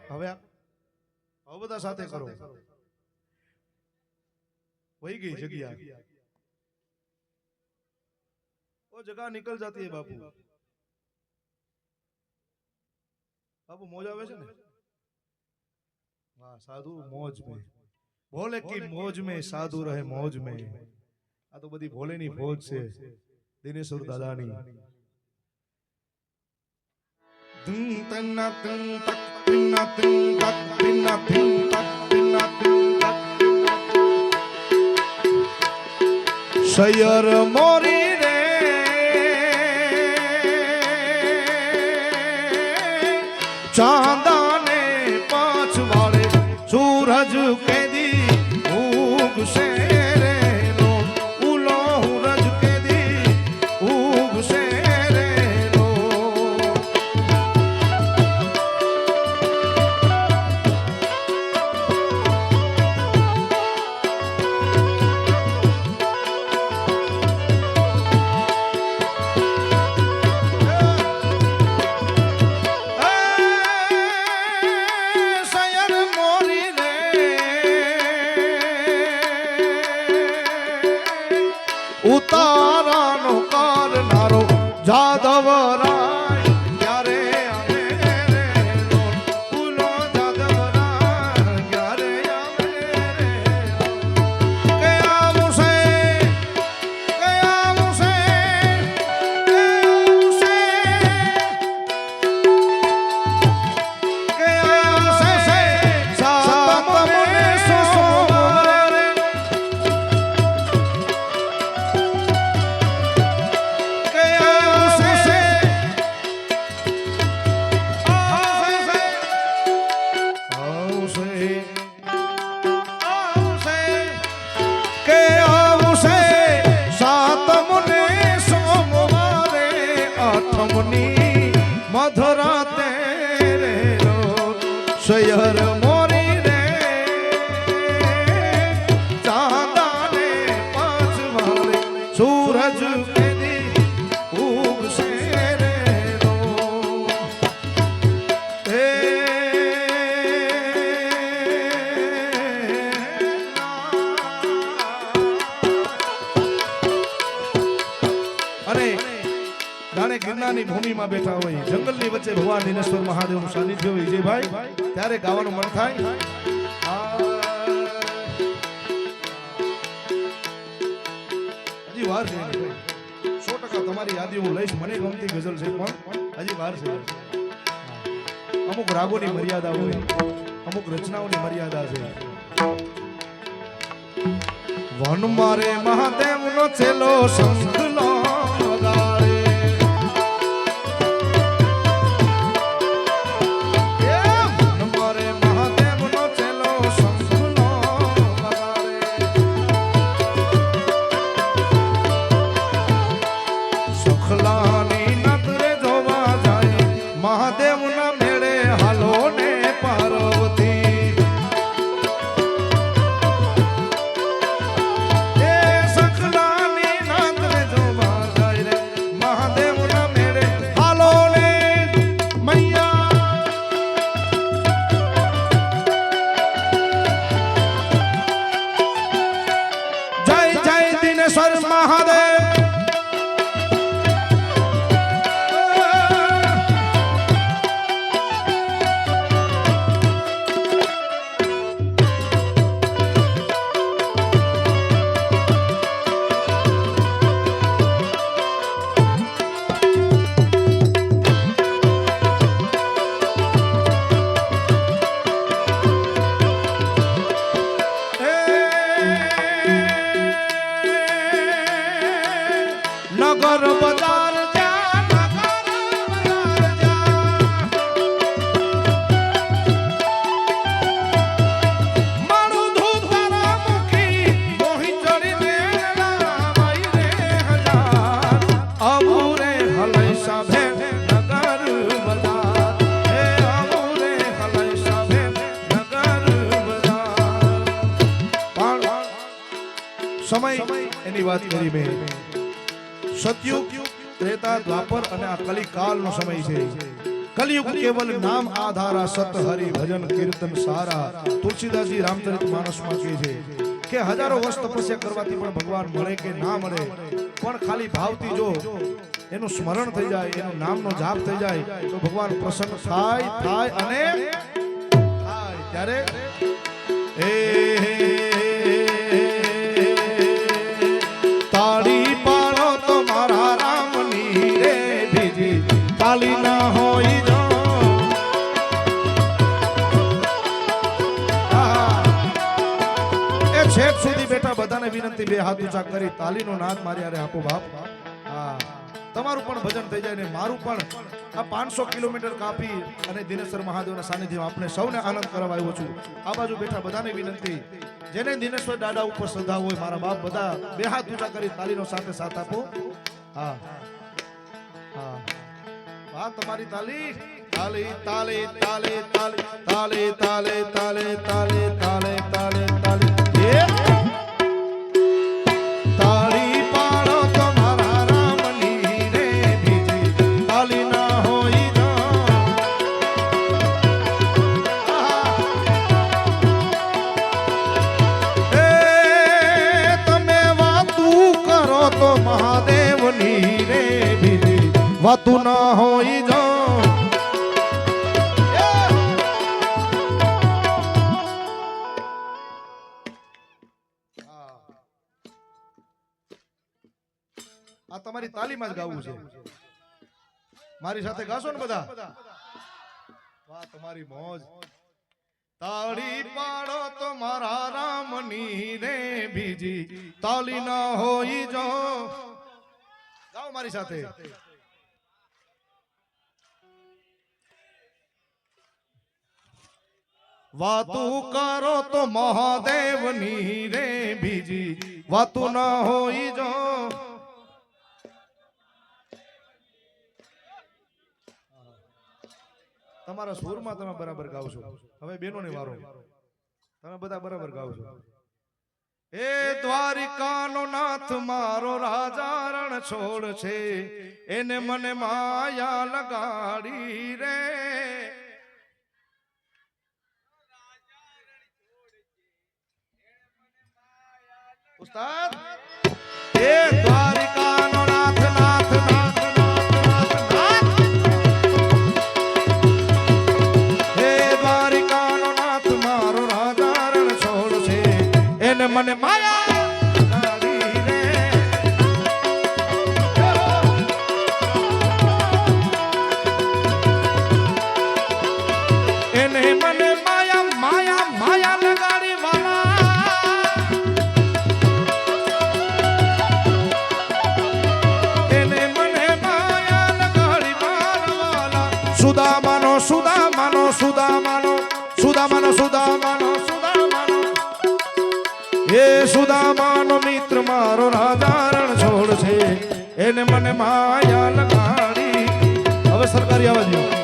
હવે બધા સાથે કરો वही गई जगह वो जगह निकल जाती है बापू बापू मौज आवे छे ने वाह साधु मौज में भोले की मौज में साधु रहे मौज में आ तो बड़ी भोले नी फौज से दिनेश्वर दादानी धुन तना तन तक तिना तिन तक तिना तिन तक तिना तिन तक सयर मोरी रे चांदा ने पांच वाले सूरज के दी उग से रे लो उलो सूरज के दी उग से रे लो उतारानो करनारो जादव राय क्यारे आवे रे लो उलो जादव राय क्यारे आवे रे कया मुसे सात मने सो मधुरा तेरे लो शयर मोरी रे चांदा ने पांच वाले सूरज के दी उग से रे लो अरे जाने गिरनानी भूमि में बैठा हो जंगल ની વચ્ચે ભગવાન દિનેશ્વર મહાદેવ નું સાનિધ્ય હોય વિજયભાઈ ત્યારે ગાવાનું મન થાય હજી વાર છે 100% તમારી યાદી હું લઈશ મને ગમતી ગઝલ છે પણ હજી વાર છે અમુક રાગોની મર્યાદા હોય અમુક રચનાઓની મર્યાદા છે વન મારે મહાદેવનો છેલો સંખલો વગાડે नगर बाजार जा मारू धूतारा मुखी मोही चढ़ी मेला माई रे हजार अबूरे हलै साभे नगर बाजार हे अबूरे हलै साभे नगर बाजार समय एनी बात करी में सतयुग त्रेता द्वापर અને આ કલિકાળ નો સમય છે कलयुग केवल नाम आधारा सत हरि भजन कीर्तन सारा तुलसीदास जी रामचरित मानस में કહે છે કે હજારો વર્ષ તપસ્યા કરવાથી પણ ભગવાન મળે કે ના મળે પણ ખાલી ભાવથી જો એનું સ્મરણ થઈ જાય એનું નામનો જાપ થઈ જાય તો ભગવાન પ્રસન્ન થાય અને થાય ત્યારે તાળી પાડો તો મારા રામની રે બીજી તાળી ના હોય જો એ છેક સુધી બેઠા બધાને વિનંતી બે હાથ ઊંચા કરી તાળીનો નાદ મારી આરે આપો બાપ હા તમારું પણ ભજન થઈ જાય ને મારું પણ આ 500 કિલોમીટર કાપી અને દિનેશ્વર મહાદેવના સાનિધ્યમાં આપણે સૌને આનંદ કરાવવા આવ્યો છું આ બાજુ બેઠા બધાને વિનંતી જેને દિનેશ્વર દાદા ઉપર શ્રદ્ધા હોય મારા બાપ બધા બે હાથ ઊંચા કરી તાળીનો સાથે સાથ આપો હા હા વાહ તમારી તાળી તાળી તાળી તાળી તાળી તાળી તાળી તાળી તાળી તાળી તાળી તાળી તાળી પાડો તમારા રામની રે બીજી તાળી ના હોય જો એ તમે વાતું કરો તો મહાદેવની રે બીજી વાતું ના હોય જો આ તમારી તાલીમાં જ ગાવું છે મારી સાથે ગાશો ને બધા વાહ તમારી મોજ તાળી પાડો તો મારા રામની રે બીજી તાળી ના હોય જો ગાઓ મારી સાથે વાતું કરો તો મહાદેવની રે બીજી વાતું ના હોય જો તમારા સુરમાં તમે બરાબર ગાવ છો હવે બેનોને વારો તમે બધા બરાબર ગાવ છો એ દ્વારિકાનો નાથ મારો રાજા રણ છોડ છે એને મને માયા લગાડી રે ઉસ્તાદ એ દ્વારિકાનો નાથ નાથ નાથ મને માયા ગાડી રે એને મને માયા માયા માયા લગાડી વાલા એને મને માયા લગાડી વાલા સુદામાનો સુદામાનો સુદામાનો સુદામાનો સુદામાનો એ સુદામાનો મિત્ર મારો રાજા રણ છોડ છે એને મને માયા લગાડી હવે સરકારી આવાજ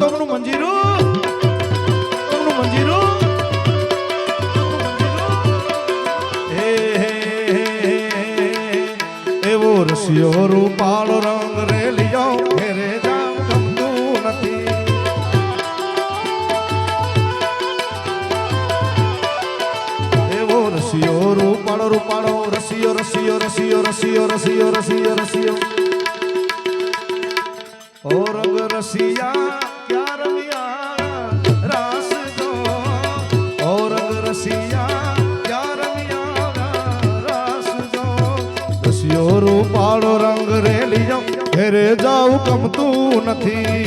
તમનું મંજીરું એવો રસિયો રૂપાળો રંગ રેલિયો ઘેરે જામ ગમતું નથી એવો રસિયો રૂપાળો રૂપાળો રસિયો રસિયો રસિયો રસિયો રસિયો રસિયો રસિયો ઓ રંગ રસિયા क्या रमिया रास जो ओ रंग रसिया क्या रमिया रास जो रसियो रूपाळो रंग रेलियो घरे जाऊ गमતું નથી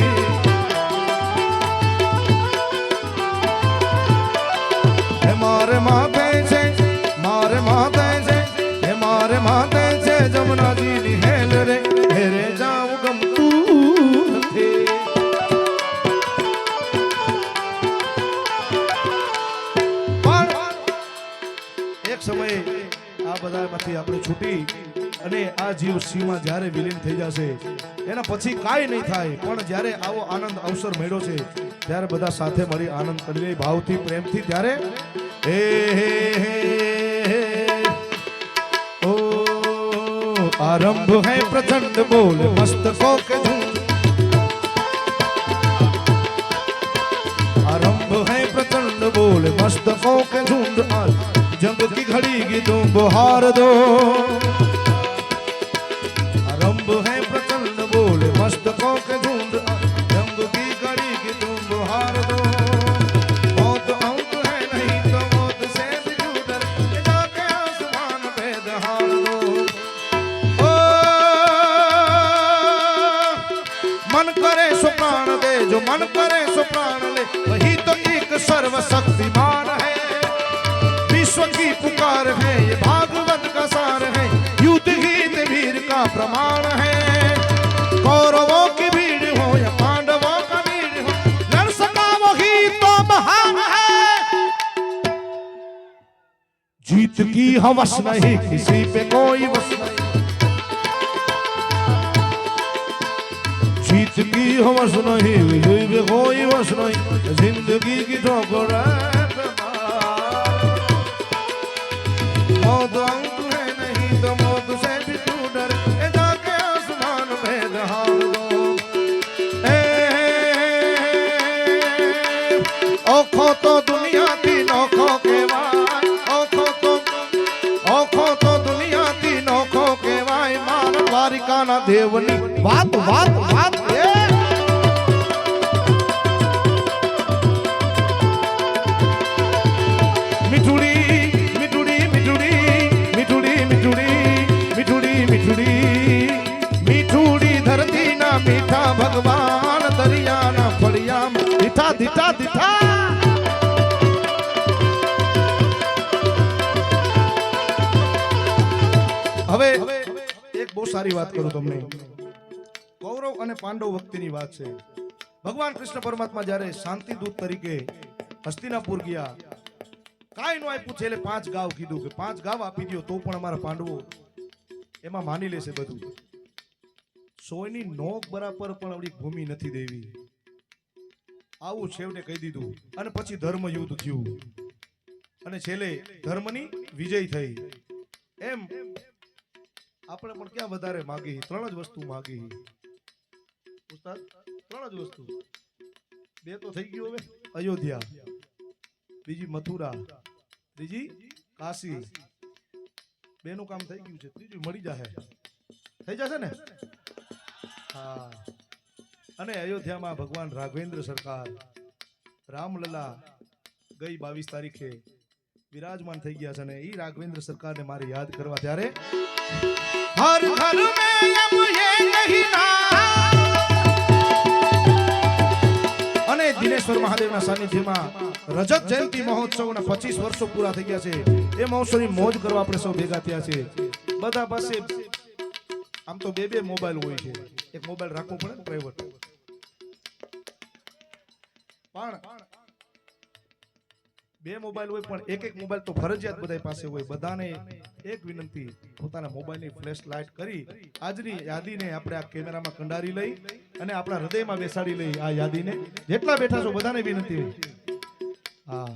હે મારે માથે છે મારે માથે છે હે મારે માથે છે જમનાજીની હેલ રે ઘરે જાઉં ગમતું નથી એક સમયે આ બધામાંથી માંથી આપણે છૂટી અને આ જીવ સીમાં જ્યારે વિલીન થઈ જશે એના પછી કાંઈ નહીં થાય, પણ જ્યારે આવો આનંદ અવસર મળ્યો છે ત્યારે બધા સાથે મળી આનંદ કરી ભાવથી પ્રેમથી ત્યારે હે હે હે ઓ आरंभ है प्रचंड बोल मस्तकों के झुंड, आरंभ है प्रचंड बोल मस्तकों के झुंड, जंग की घड़ी की तुम बुहार दो, आरंभ है प्रचंड बोल मस्तकों के झुंड, जंग की घड़ी की तुम बुहार दो, मौत अंत है नहीं तो मौत से भी डर, जाके आसमान भेद हार दो, मन करे सो प्राण दे, जो मन करे सो प्राण ले, वही तो एक सर्वशक्तिमान है, विश्व की पुकार है, ये भागवत का सार है, युद्ध गीत वीर का प्रमाण है, कौरवों की भीड़ हो या पांडवों का भीड़ हो, लड़ सका वही तो महान है, जीत की हवस नहीं किसी पे कोई वस नहीं, जीत की हवस नहीं विजय में कोई वश नहीं, जिंदगी की ठोकर मौत अंत है नहीं तो मौत से भी तू डर, जाके आसमान भेद हार दो, ओखो तो दुनिया तीन ओखों के वाय, ओखो तो दुनिया तीन ओखों के वाय, मान द्वारिका ना देवनी बात बात बात मिठुड़ी मिठुड़ी मिठुड़ी मिठुड़ी मिठुड़ी मिठुड़ी मिठुड़ी मिठुड़ी धरती ना मीठा भगवान, दरिया ना फड़िया दिठा दिठा दिठा, હવે એક બહુ સારી વાત કરું તમને, કૌરવ અને પાંડવ વખતની વાત છે, ભગવાન કૃષ્ણ પરમાત્મા જ્યારે શાંતિ દૂત તરીકે હસ્તિનાપુર ગયા, કાંઈ નો આપ્યું છે, એટલે 5 ગાવ કીધું કે 5 ગાવ આપી દો તો પણ અમારા પાંડવો એમાં માની લેશે બધું, સોયની નોક બરાબર પણ આપણી ભૂમિ નથી દેવી, આવું છેવટે કહી દીધું, અને પછી ધર્મ યુદ્ધ થયું અને છેલ્લે ધર્મની વિજય થઈ, એમ આપણે પણ ક્યાં વધારે માગી, 3 જ વસ્તુ માગી ઉસ્તાદ, 3 જ વસ્તુ, 2 તો થઈ ગયું, હવે અયોધ્યા, બીજી મથુરા, ત્રીજી કાશી, 2 નું કામ થઈ ગયું છે, ત્રીજું મળી જશે, થઈ જશે ને, હા, અને અયોધ્યામાં ભગવાન રાઘવેન્દ્ર સરકાર રામલલા ગઈ 22 તારીખે વિરાજમાન થઈ ગયા છે, અને એ રાઘવેન્દ્ર સરકારને મારે યાદ કરવા ત્યારે હર ઘર મેં અબ યે નહીં ના, અને દિનેશ્વર મહાદેવના સાનિધ્યમાં રજત જયંતિ મહોત્સવના 25 વર્ષો પૂરા થઈ ગયા છે, એ મહોત્સવની મોજ કરવા આપણે સૌ ભેગા થયા છે, બધા પાસે આમ તો 2 મોબાઈલ હોય છે, એક મોબાઈલ રાખવો પડે ને પ્રાઇવેટ, પણ 2 મોબાઈલ હોય પણ એક મોબાઈલ તો ફરજિયાત બધા પાસે હોય, બધાને એક વિનંતી, પોતાના મોબાઈલની ફ્લેશ લાઇટ કરી આજની યાદીને આપણે આ કેમેરામાં કંડારી લઈ અને આપણા હૃદયમાં બેસાડી લઈ, આ યાદીને જેટલા બેઠા છો બધાને વિનંતી, हाँ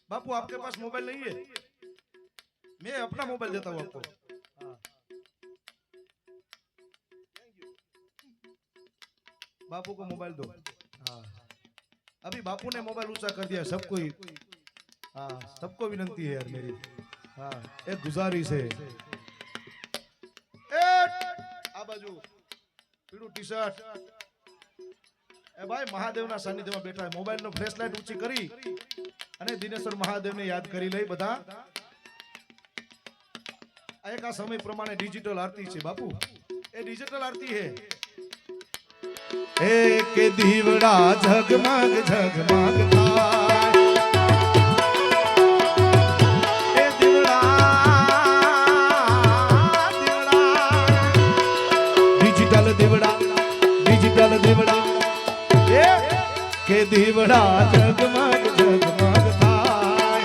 बापू आपके पास मोबाइल नहीं है, मैं अपना मोबाइल देता हूँ आपको, हाँ बापू को मोबाइल दो, हाँ अभी बापू ने मोबाइल ऊंचा कर दिया, सबको, हाँ सबको विनंती है यार मेरी, हाँ एक गुजारिश है, आ बाजू पीड़ू टी शर्ट, ए भाई महादेव ना सानिध्य में बैठा है, मोबाइल नो फ्लैश लाइट ऊंची करी अने दिनेश्वर महादेव ने याद करी लई बधा, एक आ समय प्रमाणे डिजिटल आरती छे बापू, ए डिजिटल आरती है, एक दीवड़ा झगमग झगमग थाय, ए दीवड़ा दीवड़ा डिजिटल दीवड़ा डिजिटल दीवड़ा, ए के दीवड़ा झगमग झगमग थाय,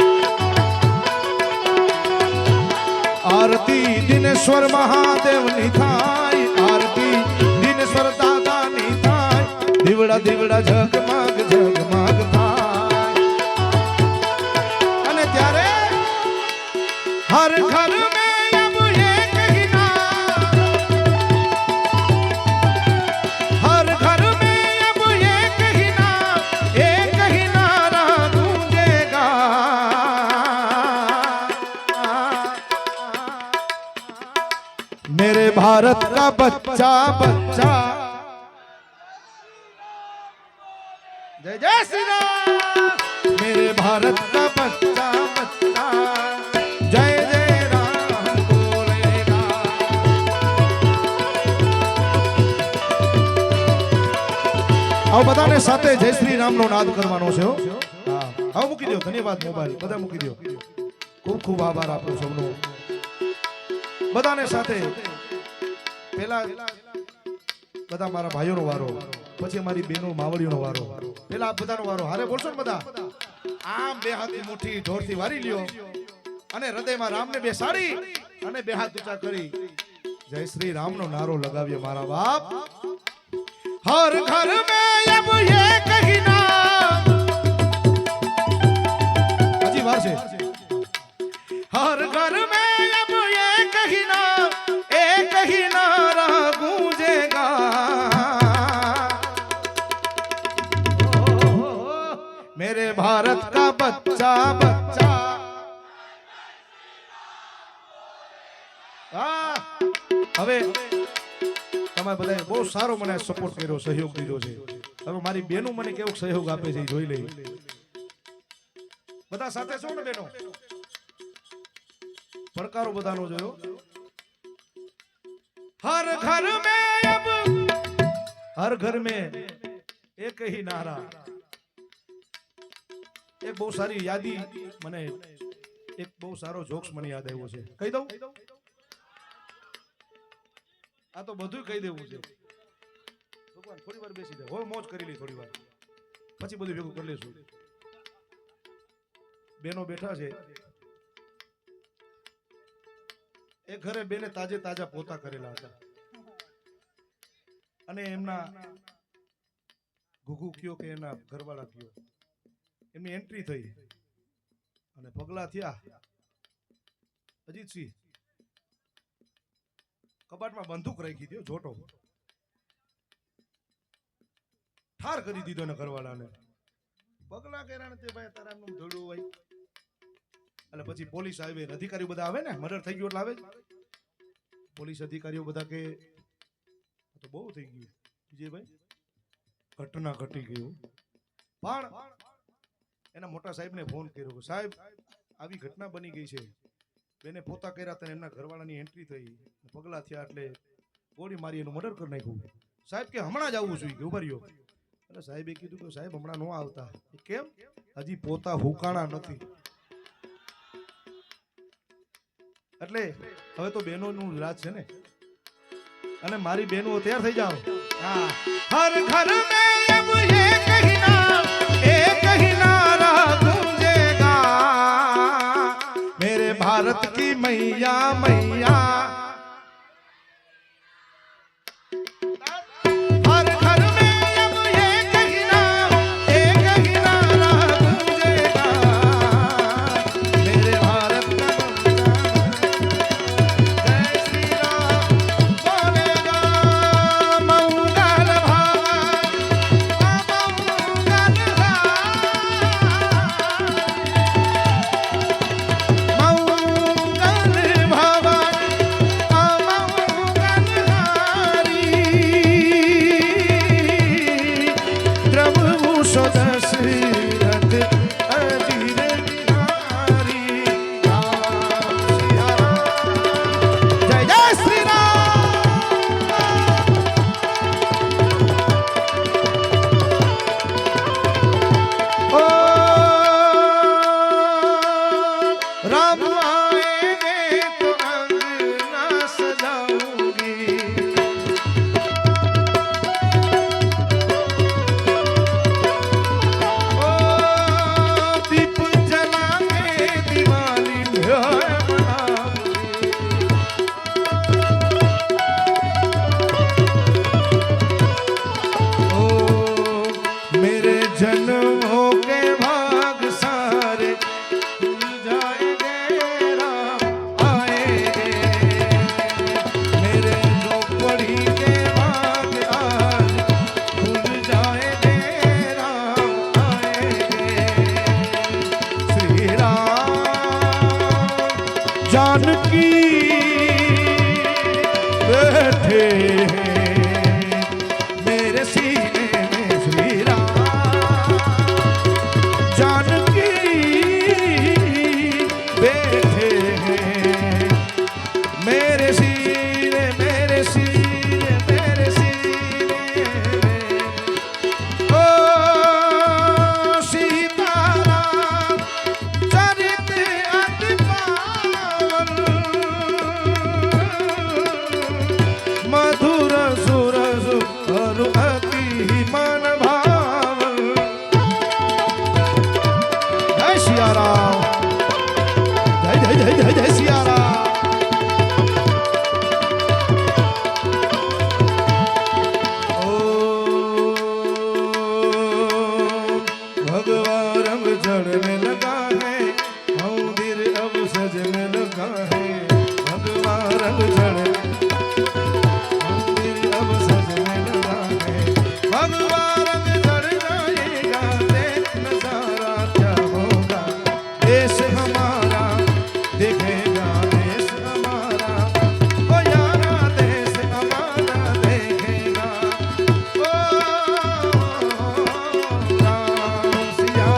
દિનેશ્વર મહાદેવની થાય આરતી દિનેશ્વર દાદાની થાય દીવડા દીવડા જગમગ જગમગ થાય અને ત્યારે હર ઘર મેં અબ એક ही नाम हर घर में अब एक ही नारा गूंजेगा मेरे भारत का बच्चा बच्चा जय जय श्री राम मेरे भारत का बच्चा बच्चा जय जय राम बोलेगा આવ બધાને સાથે જય શ્રી રામ નો નાદ કરવાનો છે હો હા આવ મૂકી દો ધન્યવાદ મોબાઈલ બધા મૂકી દો ખૂબ ખૂબ આભાર આપો સૌનો બધાને સાથે પહેલા બધા મારા ભાઈઓનો વારો પછી મારી બહેનો માવડીઓનો વારો પહેલા બધાનો વારો હારે બોલશો ને બધા આમ બે હાથની મુઠ્ઠી ઢોરથી વારી લ્યો અને હૃદયમાં રામને બેસાડી અને બે હાથ ઊંચા કરી જય શ્રી રામ નો નારો લગાવ્યો મારા બાપ હર ઘર મેં અબ એક ही नाम હજી વાર છે हर घर में अब एक ही नारा गूंजेगा मेरे भारत का बच्चा बच्चा હવે તમે બધાએ બહુ સારો મને સપોર્ટ કર્યો સહયોગ દીધો છે હવે મારી બેનો મને કેવો સહયોગ આપે છે જોઈ લઈ બધા સાથે છો ને બેનો પડકારો બધાનો જોયો हर घर में एक ही नारा એક બહુ સારી યાદી મને એક બહુ સારો જોક્સ મને યાદ આવ્યો છે કહી દઉં આ તો બધું કહી દેવું છે ભગવાન થોડી વાર બેસી જાય હો મોજ કરી લે થોડી વાર પછી બધું ભેગું કરી લેશું બેનો બેઠા છે એક ઘરે બેને તાજે તાજા પોતા કરેલા હતા અને એમના ઘુઘુ કયો કે એના ઘરવાળા કયો એમની એન્ટ્રી થઈ અને પગલા થયા અજીતસિંહ કબાટમાં બંદૂક રાખી દો જોટો ઠાર કરી દીધો ને ઘરવાળાને પગલા કર્યા ને તે ભાઈ તારા એમનું ધોડું હોય એટલે પછી પોલીસ આવે અધિકારીઓ બધા આવે ને મર્ડર થઈ ગયું એટલે આવે પોલીસ અધિકારીઓ બધા કે તો બહુ થઈ ગયું વિજયભાઈ ઘટના ઘટી ગયું પણ એના મોટા સાહેબને ફોન કર્યો સાહેબ આવી ઘટના બની ગઈ છે બેને પોતા કર્યા હતા એમના ઘરવાળાની એન્ટ્રી થઈ પગલા થયા એટલે ગોળી મારી એનું મર્ડર કરી નાખ્યું સાહેબ કે હમણાં જ આવવું જોઈએ ઉભા રહ્યો એટલે સાહેબે કીધું કે સાહેબ હમણાં ન આવતા કેમ હજી પોતા હુકાણા નથી એટલે હવે તો બહેનોનું રાજ છે ને અને મારી બહેનો તૈયાર થઈ જાઓ હા હર ઘર મેં અબ एक ही नारा गूंजेगा मेरे भारत की मैया मैया हैं मेरे सीने में श्री राम जानकी बैठे हैं मेरे सीने मेरे सीने मेरे सीने में ओ सीताराम चरित अति पावन मधुर सुर सुर अति मन भावन जय सिया राम जय जय जय जय जय सिया राम भगवान रंग चढ़ने लगा है मंदिर अब सजने लगा है भगवान रंग चढ़ने मंदिर अब सजने लगा है भगवान रंग चढ़ जाएगा देख नजारा क्या होगा देश हमारा देखेगा देश हमारा ओ यारा देश हमारा देखेगा ओ राम सिया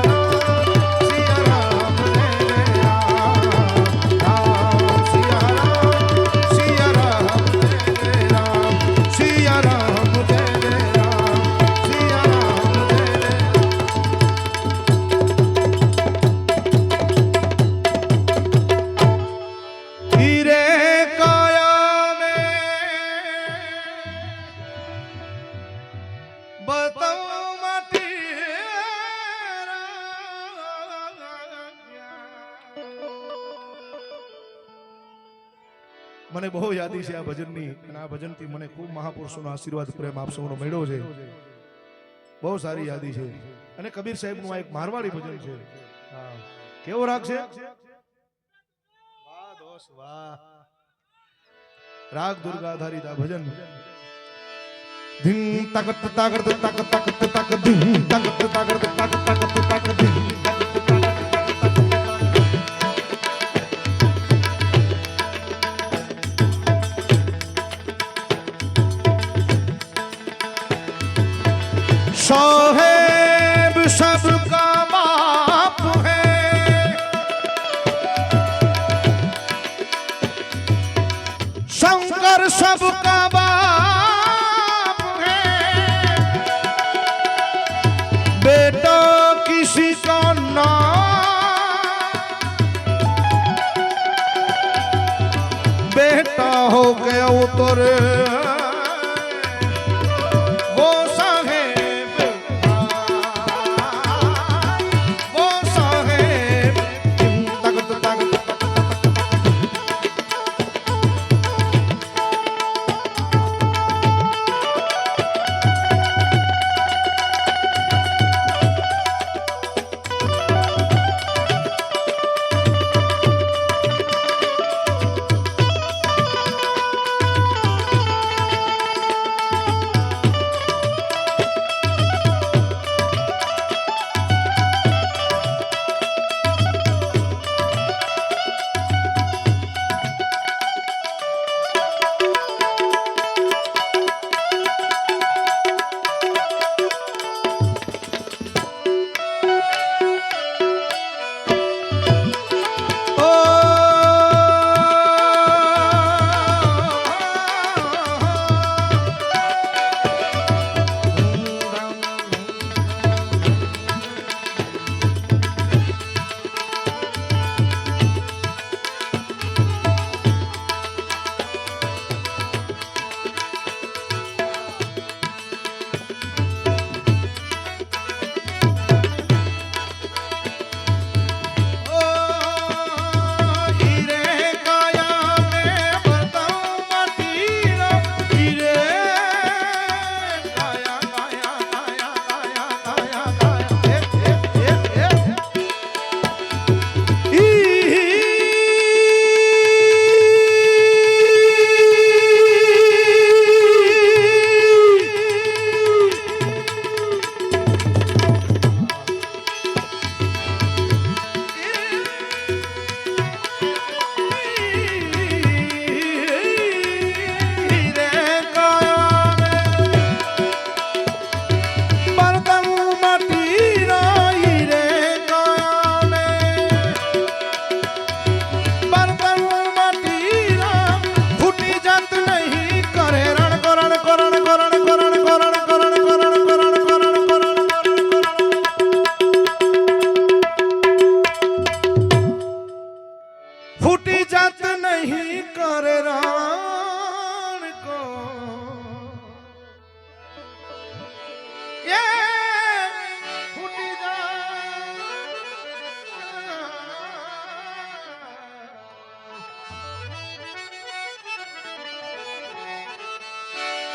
राम रे राम सिया राम रे राम सिया राम रे राम सिया राम रे हीरे काया में बताओ माटी મને બહુ યાદી છે આ ભજનની અને આ ભજનથી મને ખૂબ મહાપુરુષોનો આશીર્વાદ પ્રેમ આપ સૌનો મળ્યો છે બહુ સારી યાદી છે અને કબીર સાહેબનું આ એક મારવાડી ભજન છે હા કેવો રાગ છે વાહ દોસ્ત વાહ રાગ દુર્ગા આધારિત આ ભજન ધીમ તાકત તાકત તાકત તાકત તાકત ધીમ તાકત તાકત તાકત તાકત તાકત ધીમ साहेब सबका बाप है शंकर सबका बाप है बेटा किसी का ना बेटा हो गया उतरे वो साहेब वो साहेब ताकत ताकत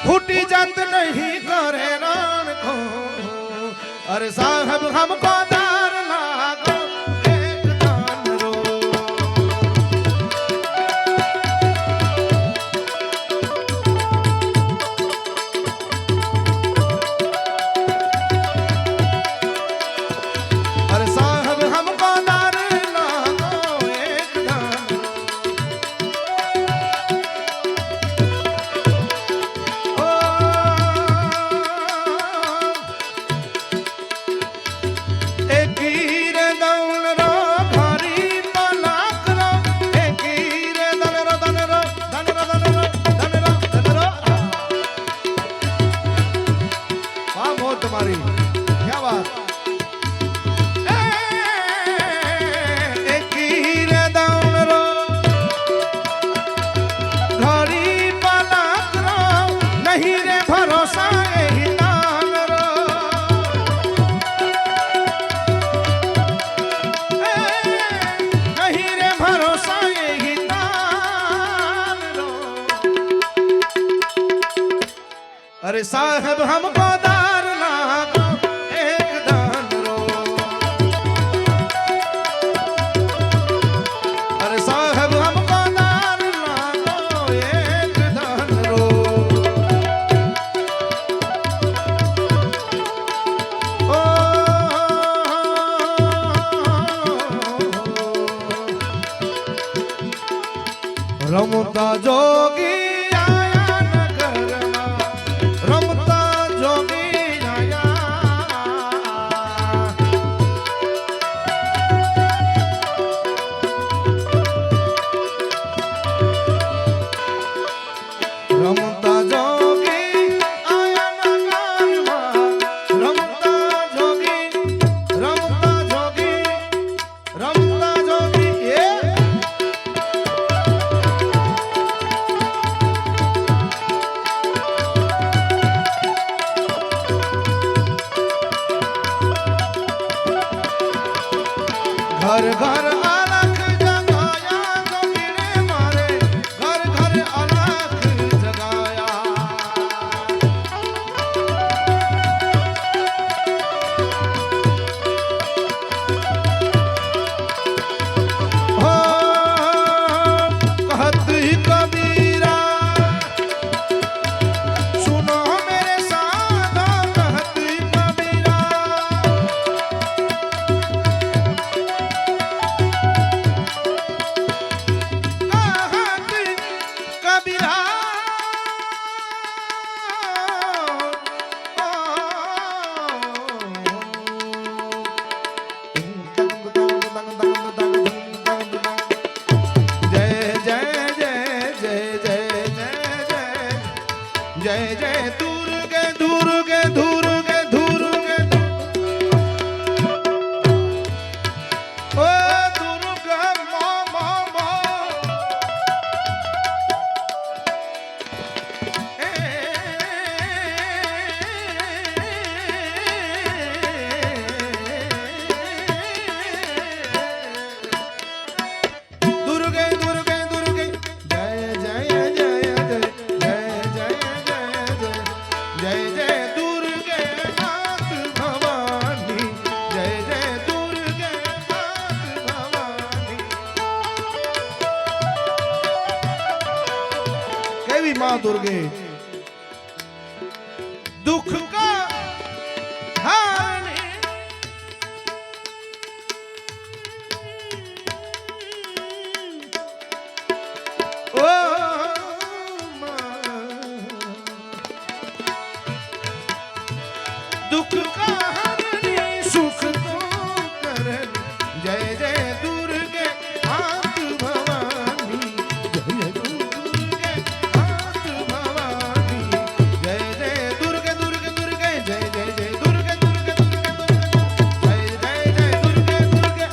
फूटी जात नहीं करे रण को अरे साहब हमको दार लागो एक दान रो अरे साहब हमको दार लागो एक दान रो एक हीर दौल रो घरी पलाक रो एक हीर दल रो धन रो धन रो धन रो धन रो धन रो वाह मोह तुम्हारी क्या बात एक हीर दौल रो घरी पलाक रो नहीं रे भरोसा यही दान रो नहीं रे भरोसा यही दान रो अरे साहब हमको दार लागो एक दान रो अरे साहब हमको दार लागो एक दान रो ओ रमता जोगी आया नगरमा रमता जोगी आया रमता जोगी आया नगरमा रमता जोगी रमता जोगी रमता जोगी ये घर घर अलख जगाया जोगीने मारे घर घर अलख जगाया हो कहत ही कबीरा सुनो मेरे साधो कहत ही कबीरा कबीरा जय जय जय जय जय जय जय जय दुर्गे दुर्गे दुर्गे दुर्गे ओ दुर्गा मा दुर्गे दुर्गे दुर्गे जय जय जय जय जय जय जय जय जय दुर्गे मात भवानी जय जय दुर्गे मात भवानी केवी मां दुर्गे दुख का हानि ओ मां दुख का हरनी सुख तो करन जय जय दुर्गे मात भवानी जय दुर्गे मात भवानी जय जय दुर्गे दुर्गे दुर्गे जय जय जय दुर्गे दुर्गे दुर्गे जय जय जय दुर्गे दुर्गे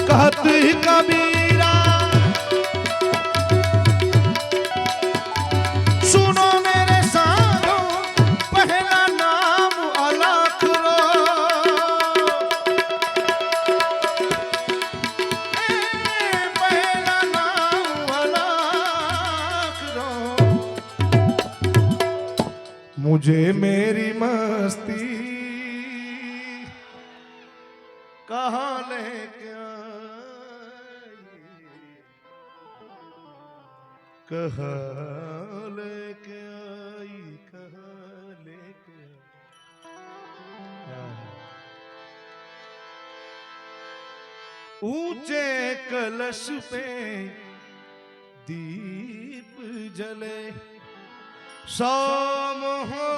कहत ही कबीरा सुनो मेरे साधो पहला नाम अलख रो पहला नाम अलख रो मुझे मेरी मस्ती कहाँ लेके आई, कहाँ लेके आई, कहाँ लेके आई। ऊंचे कलश पे दीप जले, शाम हो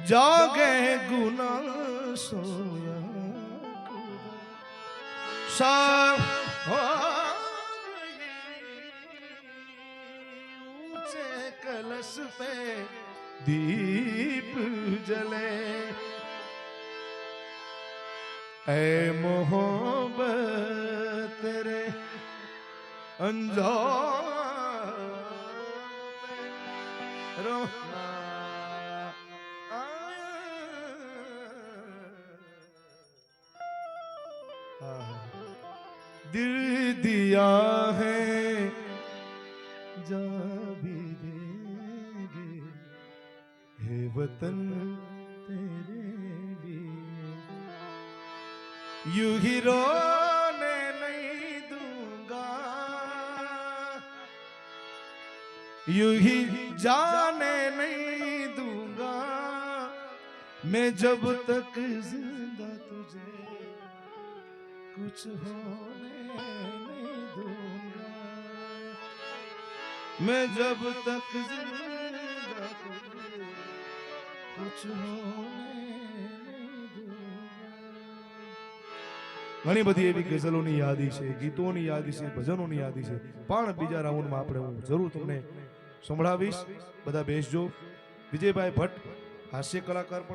जागे गुना सोया, शाम हो ऊंचे कलश पे दीप जले, ऐ मोहब्बत तेरे अंजाम रोना दिल दिया है जा भी देंगे, हे वतन तेरे लिए यूं ही रोने नहीं दूंगा, यूं ही जाने नहीं दूंगा, मैं जब तक जिंदा तुझे कुछ होने नहीं दूंगा, मैं जब तक जिंदा तुझे कुछ होने नहीं दूंगा। ઘણી બધી એવી ગઝલોની યાદી છે, ગીતોની યાદી છે, ભજનોની યાદી છે, પણ બીજા રાઉન્ડમાં આપણે હું જરૂર તમને સંભળાવીશ. બધા બેસજો. વિજયભાઈ ભટ્ટ હાસ્ય કલાકાર પણ